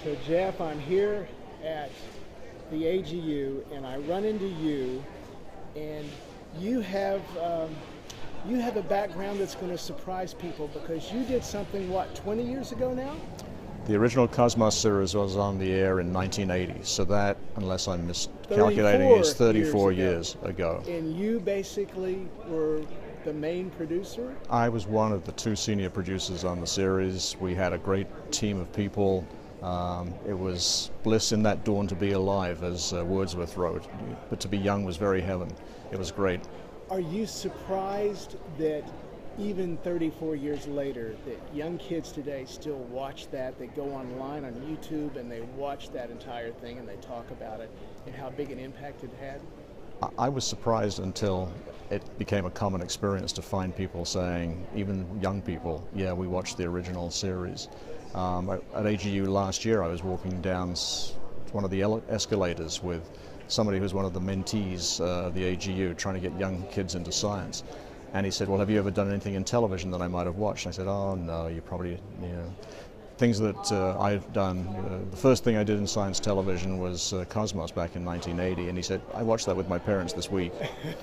So Geoff, I'm here at the AGU, and I run into you, and you have a background that's going to surprise people because you did something, what, 20 years ago now? The original Cosmos series was on the air in 1980, so that, unless I'm miscalculating, is 34 years ago. And you basically were the main producer? I was one of the two senior producers on the series. We had a great team of people. It was bliss in that dawn to be alive, as Wordsworth wrote, but to be young was very heaven. It was great. Are you surprised that even 34 years later, that young kids today still watch that? They go online on YouTube and they watch that entire thing and they talk about it and how big an impact it had? I was surprised until it became a common experience to find people saying, even young people, yeah, we watched the original series. At AGU last year, I was walking down one of the escalators with somebody who was one of the mentees of the AGU, trying to get young kids into science. And he said, well, have you ever done anything in television that I might have watched? And I said, oh, no, you probably, things that I've done. The first thing I did in science television was Cosmos back in 1980. And he said, I watched that with my parents this week.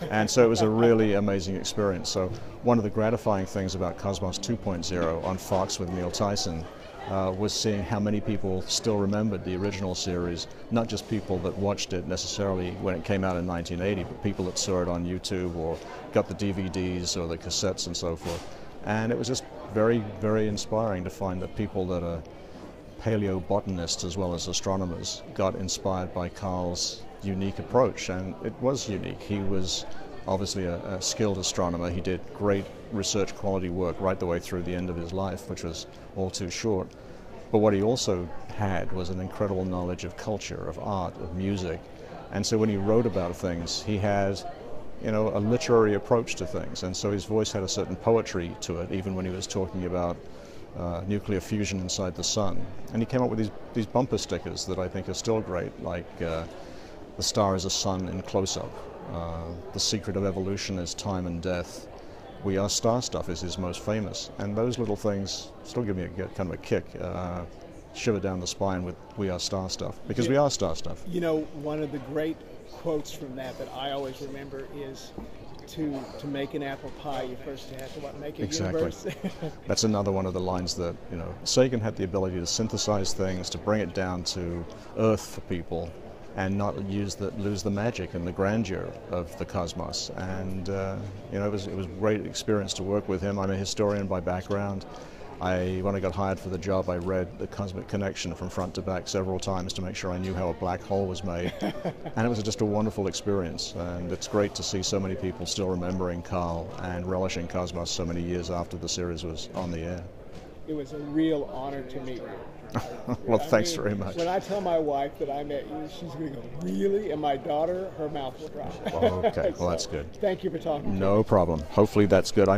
And so it was a really amazing experience. So one of the gratifying things about Cosmos 2.0 on Fox with Neil Tyson was seeing how many people still remembered the original series, not just people that watched it necessarily when it came out in 1980, but people that saw it on YouTube or got the DVDs or the cassettes and so forth. And it was just very, very inspiring to find that people that are paleobotanists as well as astronomers got inspired by Carl's unique approach, and it was unique. He was obviously a skilled astronomer. He did great research quality work right the way through the end of his life, which was all too short. But what he also had was an incredible knowledge of culture, of art, of music. And so when he wrote about things, he had, a literary approach to things. And so his voice had a certain poetry to it, even when he was talking about nuclear fusion inside the sun. And he came up with these bumper stickers that I think are still great, like the star is a sun in close-up. The secret of evolution is time and death. We are star stuff is his most famous. And those little things still give me kind of a kick, shiver down the spine with we are star stuff, because we are star stuff. One of the great quotes from that I always remember is to make an apple pie, you first have to make a universe. That's another one of the lines that, Sagan had the ability to synthesize things, to bring it down to earth for people, and not lose the magic and the grandeur of the cosmos. And it was a great experience to work with him. I'm a historian by background. When I got hired for the job, I read The Cosmic Connection from front to back several times to make sure I knew how a black hole was made. And it was just a wonderful experience. And it's great to see so many people still remembering Carl and relishing Cosmos so many years after the series was on the air. It was a real honor to meet you. Well, thanks very much. When I tell my wife that I met you, she's going to go, really? And my daughter, her mouth will drop. Okay, well, that's good. Thank you for talking to me. No problem. Hopefully that's good.